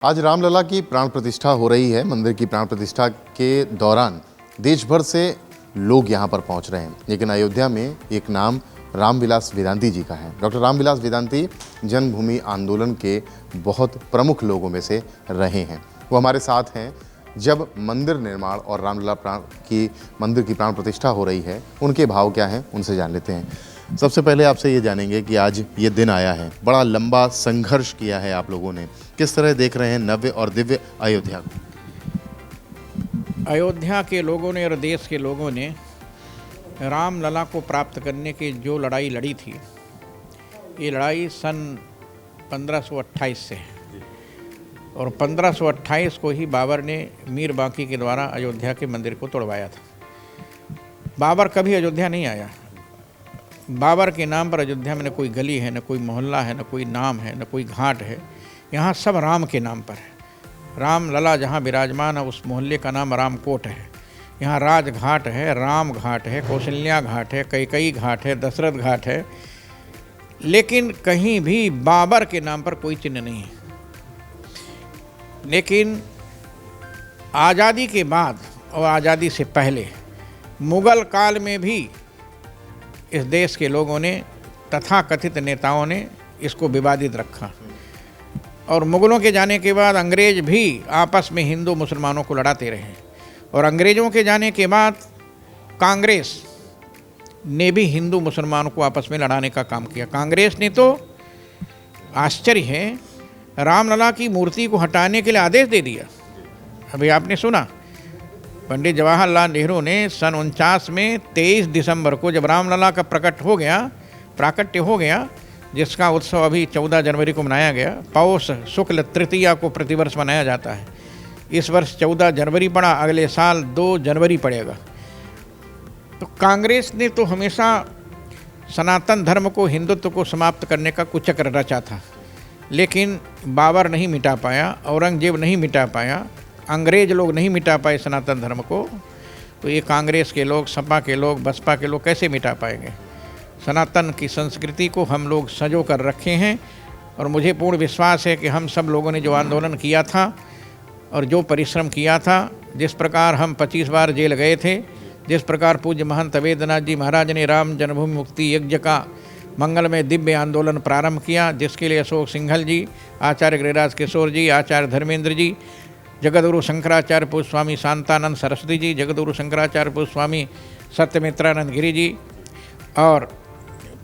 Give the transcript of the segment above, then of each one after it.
आज रामलला की प्राण प्रतिष्ठा हो रही है। मंदिर की प्राण प्रतिष्ठा के दौरान देश भर से लोग यहाँ पर पहुँच रहे हैं, लेकिन अयोध्या में एक नाम रामविलास वेदांती जी का है। डॉक्टर रामविलास वेदांती जन्मभूमि आंदोलन के बहुत प्रमुख लोगों में से रहे हैं। वो हमारे साथ हैं जब मंदिर निर्माण और रामलला मंदिर की प्राण प्रतिष्ठा हो रही है। उनके भाव क्या हैं, उनसे जान लेते हैं। सबसे पहले आपसे ये जानेंगे कि आज ये दिन आया है, बड़ा लंबा संघर्ष किया है आप लोगों ने, किस तरह देख रहे हैं नव्य और दिव्य अयोध्या को? अयोध्या के लोगों ने और देश के लोगों ने रामलला को प्राप्त करने की जो लड़ाई लड़ी थी, ये लड़ाई सन 1528 से है और 1528 को ही बाबर ने मीर बांकी के द्वारा अयोध्या के मंदिर को तोड़वाया था। बाबर कभी अयोध्या नहीं आया। बाबर के नाम पर अयोध्या में न कोई गली है, न कोई मोहल्ला है, न कोई नाम है, न कोई घाट है। यहाँ सब राम के नाम पर है। रामलला जहाँ विराजमान है उस मोहल्ले का नाम रामकोट है। यहाँ राजघाट है, राम घाट है, कौशल्या घाट है, कैकई घाट है, दशरथ घाट है, लेकिन कहीं भी बाबर के नाम पर कोई चिन्ह नहीं है। लेकिन आज़ादी के बाद और आज़ादी से पहले मुग़ल काल में भी इस देश के लोगों ने तथाकथित नेताओं ने इसको विवादित रखा और मुग़लों के जाने के बाद अंग्रेज भी आपस में हिंदू मुसलमानों को लड़ाते रहे और अंग्रेज़ों के जाने के बाद कांग्रेस ने भी हिंदू मुसलमानों को आपस में लड़ाने का काम किया। कांग्रेस ने तो आश्चर्य है, रामलला की मूर्ति को हटाने के लिए आदेश दे दिया। अभी आपने सुना, पंडित जवाहरलाल नेहरू ने सन 49 में 23 दिसंबर को जब रामलला का प्राकट्य हो गया, जिसका उत्सव अभी 14 जनवरी को मनाया गया, पौष शुक्ल तृतीया को प्रतिवर्ष मनाया जाता है। इस वर्ष 14 जनवरी पड़ा, अगले साल 2 जनवरी पड़ेगा। तो कांग्रेस ने तो हमेशा सनातन धर्म को, हिंदुत्व को समाप्त करने का कुचक्र रचा था, लेकिन बाबर नहीं मिटा पाया, औरंगजेब नहीं मिटा पाया, अंग्रेज लोग नहीं मिटा पाए सनातन धर्म को। तो ये कांग्रेस के लोग, सपा के लोग, बसपा के लोग कैसे मिटा पाएंगे? सनातन की संस्कृति को हम लोग संजो कर रखे हैं और मुझे पूर्ण विश्वास है कि हम सब लोगों ने जो आंदोलन किया था और जो परिश्रम किया था, जिस प्रकार हम 25 बार जेल गए थे, जिस प्रकार पूज्य महंत अवेद्यनाथ जी महाराज ने राम जन्मभूमि मुक्ति यज्ञ का मंगलमय दिव्य आंदोलन प्रारंभ किया, जिसके लिए अशोक सिंघल जी, आचार्य गिरिराज किशोर जी, आचार्य धर्मेंद्र जी, जगतगुरु शंकराचार्य पूज्य स्वामी शांतानंद सरस्वती जी, जगतगुरु शंकराचार्य पूज्य स्वामी सत्यमित्रानंद गिरी जी और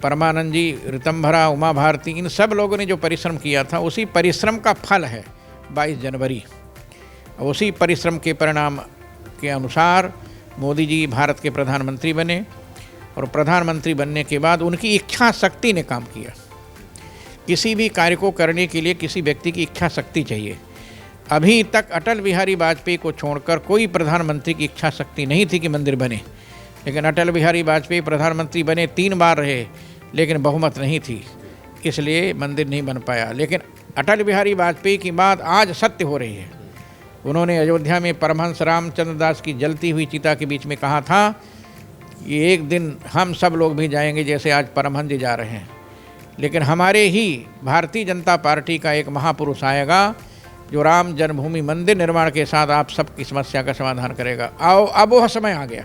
परमानंद जी, ऋतंभरा, उमा भारती, इन सब लोगों ने जो परिश्रम किया था, उसी परिश्रम का फल है 22 जनवरी। उसी परिश्रम के परिणाम के अनुसार मोदी जी भारत के प्रधानमंत्री बने और प्रधानमंत्री बनने के बाद उनकी इच्छा शक्ति ने काम किया। किसी भी कार्य को करने के लिए किसी व्यक्ति की इच्छा शक्ति चाहिए। अभी तक अटल बिहारी वाजपेयी को छोड़कर कोई प्रधानमंत्री की इच्छा शक्ति नहीं थी कि मंदिर बने, लेकिन अटल बिहारी वाजपेयी प्रधानमंत्री बने, 3 बार रहे, लेकिन बहुमत नहीं थी, इसलिए मंदिर नहीं बन पाया। लेकिन अटल बिहारी वाजपेयी की बात आज सत्य हो रही है। उन्होंने अयोध्या में परमहंस रामचंद्र दास की जलती हुई चिता के बीच में कहा था कि एक दिन हम सब लोग भी जाएंगे जैसे आज परमहंस जी जा रहे हैं, लेकिन हमारे ही भारतीय जनता पार्टी का एक महापुरुष आएगा जो राम जन्मभूमि मंदिर निर्माण के साथ आप सबकी समस्या का समाधान करेगा। आओ, अब वह समय आ गया।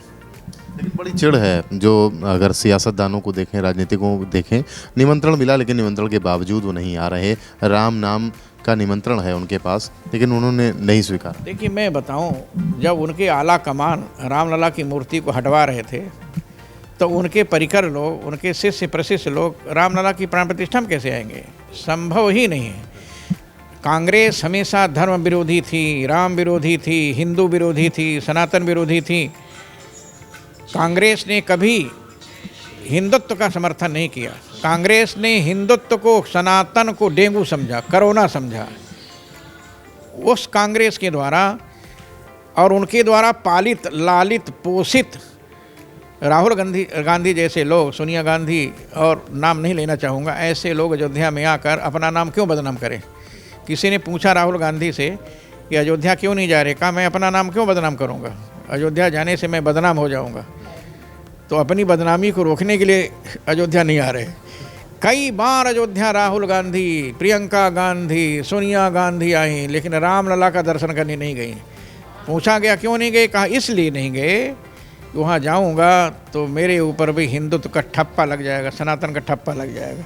लेकिन बड़ी चिढ़ है, जो अगर सियासतदानों को देखें, राजनीतिकों को देखें, निमंत्रण मिला लेकिन निमंत्रण के बावजूद वो नहीं आ रहे। राम नाम का निमंत्रण है उनके पास, लेकिन उन्होंने नहीं स्वीकारा। देखिए, मैं बताऊं, जब उनके आला कमान रामलला की मूर्ति को हटवा रहे थे तो उनके परिकर लोग, उनके शिष्य प्रशिष्य लोग रामलला की प्राण प्रतिष्ठा में कैसे आएंगे? संभव ही नहीं है। कांग्रेस हमेशा धर्म विरोधी थी, राम विरोधी थी, हिंदू विरोधी थी, सनातन विरोधी थी। कांग्रेस ने कभी हिंदुत्व का समर्थन नहीं किया। कांग्रेस ने हिंदुत्व को, सनातन को डेंगू समझा, कोरोना समझा। उस कांग्रेस के द्वारा और उनके द्वारा पालित, लालित, पोषित राहुल गांधी जैसे लोग, सोनिया गांधी और नाम नहीं लेना चाहूँगा, ऐसे लोग अयोध्या में आकर अपना नाम क्यों बदनाम करें? किसी ने पूछा राहुल गांधी से कि अयोध्या क्यों नहीं जा रहे? कहा, मैं अपना नाम क्यों बदनाम करूँगा? अयोध्या जाने से मैं बदनाम हो जाऊँगा। तो अपनी बदनामी को रोकने के लिए अयोध्या नहीं आ रहे। कई बार अयोध्या राहुल गांधी, प्रियंका गांधी, सोनिया गांधी आई, लेकिन रामलला का दर्शन करने नहीं गई। पूछा गया क्यों नहीं गए, कहा इसलिए नहीं गए, वहाँ जाऊँगा तो मेरे ऊपर भी हिंदुत्व का ठप्पा लग जाएगा, सनातन का ठप्पा लग जाएगा।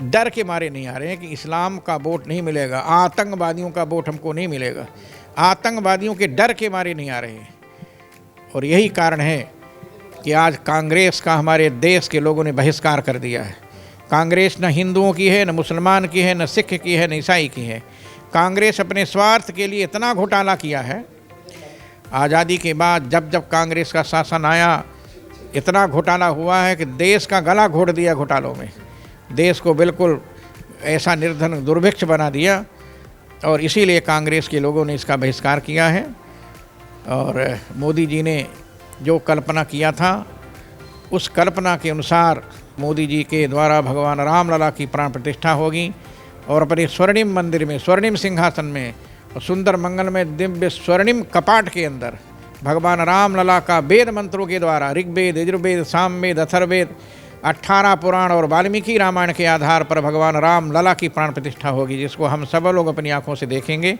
डर के मारे नहीं आ रहे हैं कि इस्लाम का वोट नहीं मिलेगा, आतंकवादियों का वोट हमको नहीं मिलेगा, आतंकवादियों के डर के मारे नहीं आ रहे हैं। और यही कारण है कि आज कांग्रेस का हमारे देश के लोगों ने बहिष्कार कर दिया है। कांग्रेस न हिंदुओं की है, न मुसलमान की है, न सिख की है, न ईसाई की है। कांग्रेस अपने स्वार्थ के लिए इतना घोटाला किया है। आज़ादी के बाद जब जब कांग्रेस का शासन आया, इतना घोटाला हुआ है कि देश का गला घोट दिया घोटालों में, देश को बिल्कुल ऐसा निर्धन दुर्भिक्ष बना दिया। और इसीलिए कांग्रेस के लोगों ने इसका बहिष्कार किया है। और मोदी जी ने जो कल्पना किया था, उस कल्पना के अनुसार मोदी जी के द्वारा भगवान रामलला की प्राण प्रतिष्ठा होगी और अपने स्वर्णिम मंदिर में, स्वर्णिम सिंहासन में और सुंदर मंगल में दिव्य स्वर्णिम कपाट के अंदर भगवान रामलला का वेद मंत्रों के द्वारा, ऋग्वेद, यजुर्वेद, सामवेद, अथर्ववेद, 18 पुराण और वाल्मीकि रामायण के आधार पर भगवान रामलला की प्राण प्रतिष्ठा होगी, जिसको हम सब लोग अपनी आंखों से देखेंगे।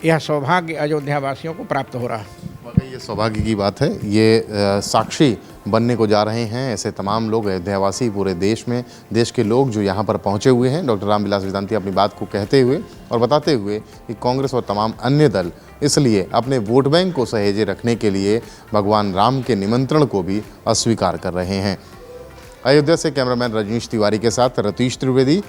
यह सौभाग्य अयोध्या वासियों को प्राप्त हो रहा है। वाकई ये सौभाग्य की बात है। ये साक्षी बनने को जा रहे हैं ऐसे तमाम लोग, अयोध्यावासी, पूरे देश में देश के लोग जो यहाँ पर पहुँचे हुए हैं। डॉक्टर रामविलास वेदांती अपनी बात को कहते हुए और बताते हुए कि कांग्रेस और तमाम अन्य दल इसलिए अपने वोट बैंक को सहेजे रखने के लिए भगवान राम के निमंत्रण को भी अस्वीकार कर रहे हैं। अयोध्या से कैमरामैन रजनीश तिवारी के साथ रतीश त्रिवेदी।